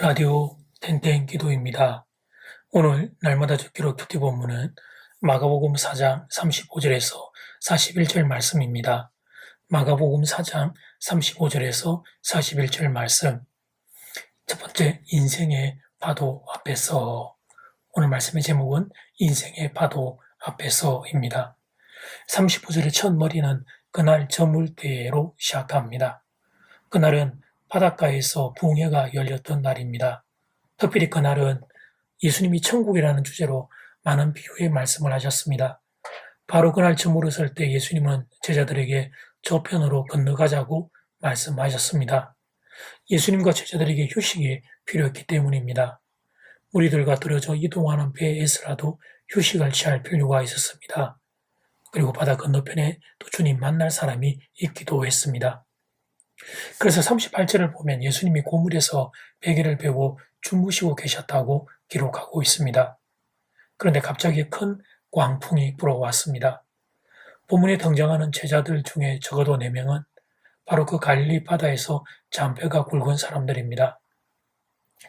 라디오 땡땡 기도입니다. 오늘 날마다 듣기로 큐티 본문은 마가복음 4장 35절에서 41절 말씀입니다. 마가복음 4장 35절에서 41절 말씀. 첫 번째, 인생의 파도 앞에서. 오늘 말씀의 제목은 인생의 파도 앞에서입니다. 35절의 첫 머리는 그날 저물 때로 시작합니다. 그날은 바닷가에서 부흥회가 열렸던 날입니다. 특별히 그날은 예수님이 천국이라는 주제로 많은 비유의 말씀을 하셨습니다. 바로 그날 저물어 설 때 예수님은 제자들에게 저편으로 건너가자고 말씀하셨습니다. 예수님과 제자들에게 휴식이 필요했기 때문입니다. 무리들과 떨어져 이동하는 배에서라도 휴식을 취할 필요가 있었습니다. 그리고 바다 건너편에 또 주님 만날 사람이 있기도 했습니다. 그래서 38절을 보면 예수님이 고물에서 베개를 베고 주무시고 계셨다고 기록하고 있습니다. 그런데 갑자기 큰 광풍이 불어왔습니다. 본문에 등장하는 제자들 중에 적어도 4명은 바로 그 갈릴리 바다에서 잔뼈가 굵은 사람들입니다.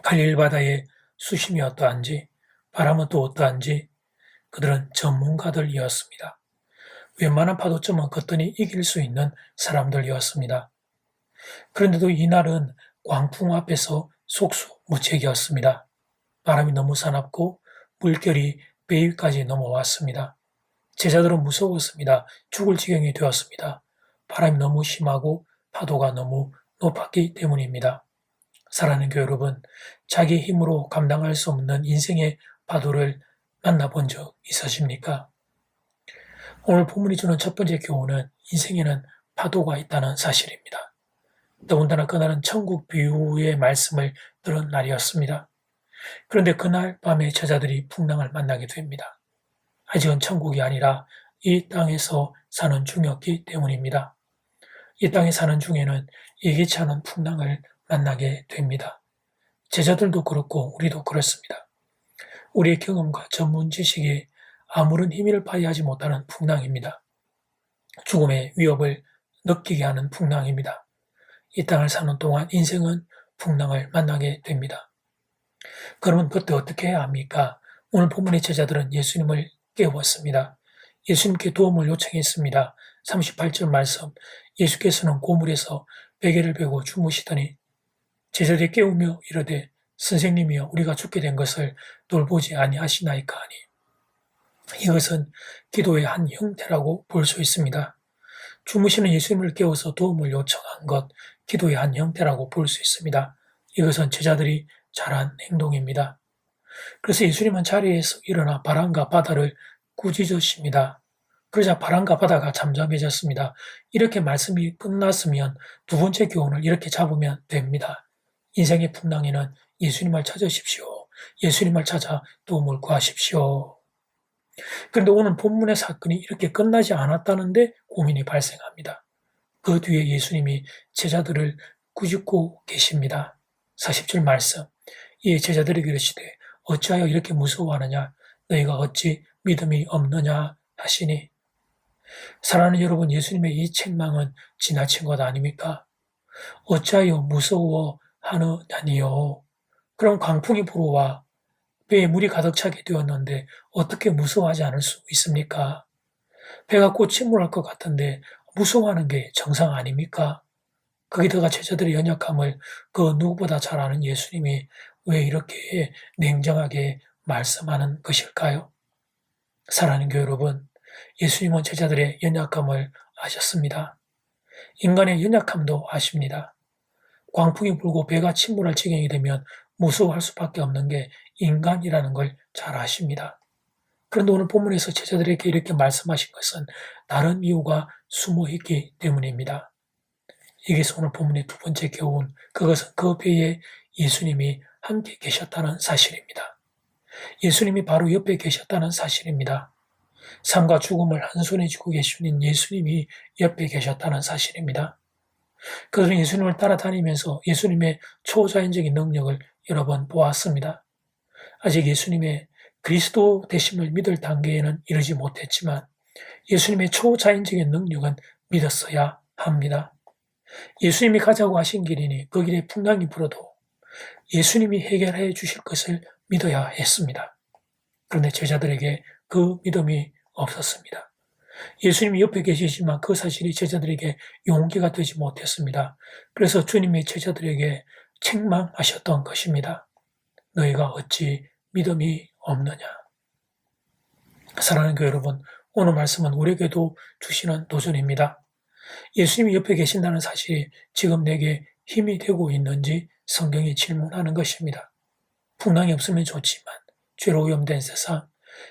갈릴리 바다의 수심이 어떠한지, 바람은 또 어떠한지 그들은 전문가들이었습니다. 웬만한 파도점은 거뜬히 이길 수 있는 사람들이었습니다. 그런데도 이날은 광풍 앞에서 속수무책이었습니다. 바람이 너무 사납고 물결이 배 위까지 넘어왔습니다. 제자들은 무서웠습니다. 죽을 지경이 되었습니다. 바람이 너무 심하고 파도가 너무 높았기 때문입니다. 사랑하는 교회 여러분, 자기 힘으로 감당할 수 없는 인생의 파도를 만나본 적 있으십니까? 오늘 본문이 주는 첫 번째 교훈은 인생에는 파도가 있다는 사실입니다. 더군다나 그날은 천국 비유의 말씀을 들은 날이었습니다. 그런데 그날 밤에 제자들이 풍랑을 만나게 됩니다. 아직은 천국이 아니라 이 땅에서 사는 중이었기 때문입니다. 이 땅에 사는 중에는 예기치 않은 풍랑을 만나게 됩니다. 제자들도 그렇고 우리도 그렇습니다. 우리의 경험과 전문 지식이 아무런 힘을 발휘하지 못하는 풍랑입니다. 죽음의 위협을 느끼게 하는 풍랑입니다. 이 땅을 사는 동안 인생은 풍랑을 만나게 됩니다. 그러면 그때 어떻게 해야 합니까? 오늘 본문의 제자들은 예수님을 깨웠습니다. 예수님께 도움을 요청했습니다. 38절 말씀, 예수께서는 고물에서 베개를 베고 주무시더니 제자들이 깨우며 이르되 선생님이여 우리가 죽게 된 것을 돌보지 아니하시나이까 하니, 이것은 기도의 한 형태라고 볼 수 있습니다. 주무시는 예수님을 깨워서 도움을 요청한 것, 기도의 한 형태라고 볼 수 있습니다. 이것은 제자들이 잘한 행동입니다. 그래서 예수님은 자리에서 일어나 바람과 바다를 꾸짖으십니다. 그러자 바람과 바다가 잠잠해졌습니다. 이렇게 말씀이 끝났으면 두 번째 교훈을 이렇게 잡으면 됩니다. 인생의 풍랑에는 예수님을 찾으십시오. 예수님을 찾아 도움을 구하십시오. 그런데 오늘 본문의 사건이 이렇게 끝나지 않았다는데 고민이 발생합니다. 그 뒤에 예수님이 제자들을 꾸짖고 계십니다. 40절 말씀, 이에 제자들에게 이르시되 어찌하여 이렇게 무서워하느냐, 너희가 어찌 믿음이 없느냐 하시니. 사랑하는 여러분, 예수님의 이 책망은 지나친 것 아닙니까? 어찌하여 무서워하느냐니요. 그럼 광풍이 불어와 배에 물이 가득 차게 되었는데 어떻게 무서워하지 않을 수 있습니까? 배가 곧 침몰할 것 같은데 무서워하는 게 정상 아닙니까? 거기다가 제자들의 연약함을 그 누구보다 잘 아는 예수님이 왜 이렇게 냉정하게 말씀하는 것일까요? 사랑하는 교회 여러분, 예수님은 제자들의 연약함을 아셨습니다. 인간의 연약함도 아십니다. 광풍이 불고 배가 침몰할 지경이 되면 무서워할 수밖에 없는 게 인간이라는 걸 잘 아십니다. 그런데 오늘 본문에서 제자들에게 이렇게 말씀하신 것은 다른 이유가 숨어 있기 때문입니다. 여기서 오늘 본문의 두 번째 교훈, 그것은 그 배에 예수님이 함께 계셨다는 사실입니다. 예수님이 바로 옆에 계셨다는 사실입니다. 삶과 죽음을 한 손에 쥐고 계시는 예수님이 옆에 계셨다는 사실입니다. 그들은 예수님을 따라다니면서 예수님의 초자연적인 능력을 여러 번 보았습니다. 아직 예수님의 그리스도 되심을 믿을 단계에는 이르지 못했지만 예수님의 초자연적인 능력은 믿었어야 합니다. 예수님이 가자고 하신 길이니 그 길에 풍랑이 불어도 예수님이 해결해 주실 것을 믿어야 했습니다. 그런데 제자들에게 그 믿음이 없었습니다. 예수님이 옆에 계시지만 그 사실이 제자들에게 용기가 되지 못했습니다. 그래서 주님이 제자들에게 책망하셨던 것입니다. 너희가 어찌 믿음이 없느냐. 사랑하는 교회 여러분, 오늘 말씀은 우리에게도 주시는 도전입니다. 예수님이 옆에 계신다는 사실이 지금 내게 힘이 되고 있는지 성경이 질문하는 것입니다. 풍랑이 없으면 좋지만 죄로 오염된 세상,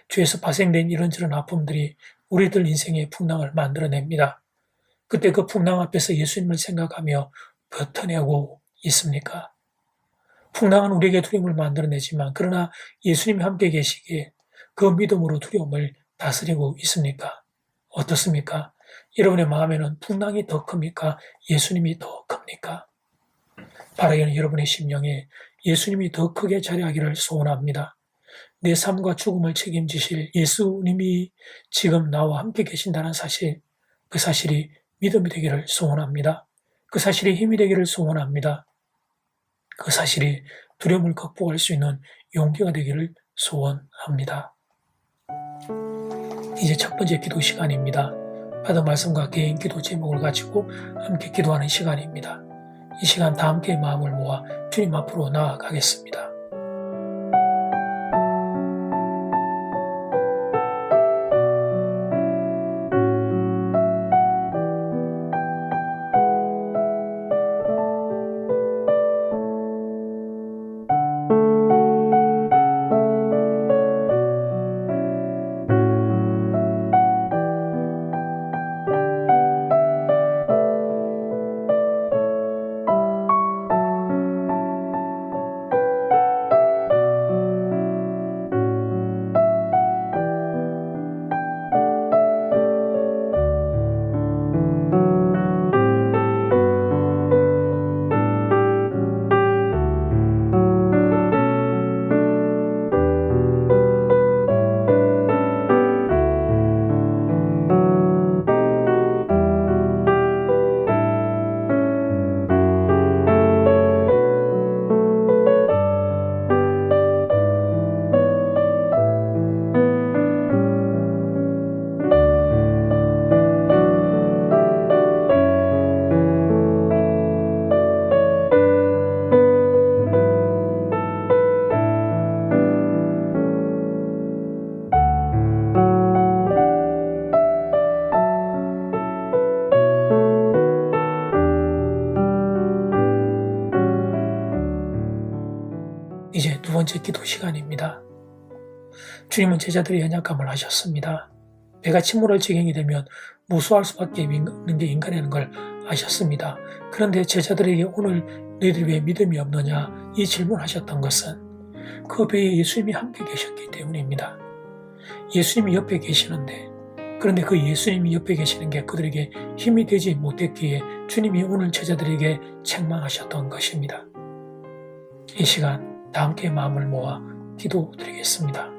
죄에서 파생된 이런저런 아픔들이 우리들 인생의 풍랑을 만들어냅니다. 그때 그 풍랑 앞에서 예수님을 생각하며 버텨내고 있습니까? 풍랑은 우리에게 두려움을 만들어내지만 그러나 예수님이 함께 계시기에 그 믿음으로 두려움을 다스리고 있습니까? 어떻습니까? 여러분의 마음에는 풍랑이 더 큽니까? 예수님이 더 큽니까? 바라기는 여러분의 심령에 예수님이 더 크게 자리하기를 소원합니다. 내 삶과 죽음을 책임지실 예수님이 지금 나와 함께 계신다는 사실, 그 사실이 믿음이 되기를 소원합니다. 그 사실이 힘이 되기를 소원합니다. 그 사실이 두려움을 극복할 수 있는 용기가 되기를 소원합니다. 이제 첫 번째 기도 시간입니다. 받은 말씀과 개인 기도 제목을 가지고 함께 기도하는 시간입니다. 이 시간 다 함께 마음을 모아 주님 앞으로 나아가겠습니다. 이제 두 번째 기도 시간입니다. 주님은 제자들의 연약함을 아셨습니다. 배가 침몰할 지경이 되면 무수할 수밖에 없는 게 인간이라는 걸 아셨습니다. 그런데 제자들에게 오늘 너희들이 왜 믿음이 없느냐 이 질문하셨던 것은 그 배에 예수님이 함께 계셨기 때문입니다. 예수님이 옆에 계시는데 그런데 그 예수님이 옆에 계시는 게 그들에게 힘이 되지 못했기에 주님이 오늘 제자들에게 책망하셨던 것입니다. 이 시간 다 함께 마음을 모아 기도드리겠습니다.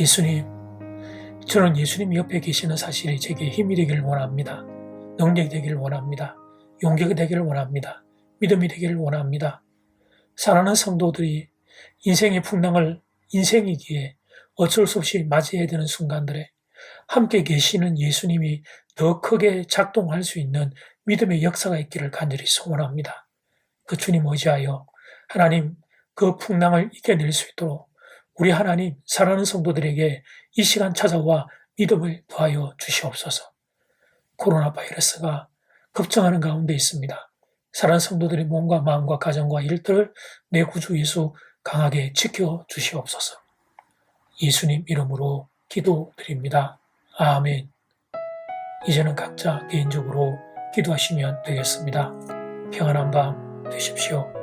예수님, 저는 예수님 옆에 계시는 사실이 제게 힘이 되기를 원합니다. 능력이 되기를 원합니다. 용기가 되기를 원합니다. 믿음이 되기를 원합니다. 사랑하는 성도들이 인생의 풍랑을 인생이기에 어쩔 수 없이 맞이해야 되는 순간들에 함께 계시는 예수님이 더 크게 작동할 수 있는 믿음의 역사가 있기를 간절히 소원합니다. 그 주님 의지하여 하나님 그 풍랑을 이겨낼 수 있도록 우리 하나님 사랑하는 성도들에게 이 시간 찾아와 믿음을 더하여 주시옵소서. 코로나 바이러스가 급증하는 가운데 있습니다. 사랑하는 성도들의 몸과 마음과 가정과 일들을 내 구주 예수 강하게 지켜 주시옵소서. 예수님 이름으로 기도드립니다. 아멘. 이제는 각자 개인적으로 기도하시면 되겠습니다. 평안한 밤 되십시오.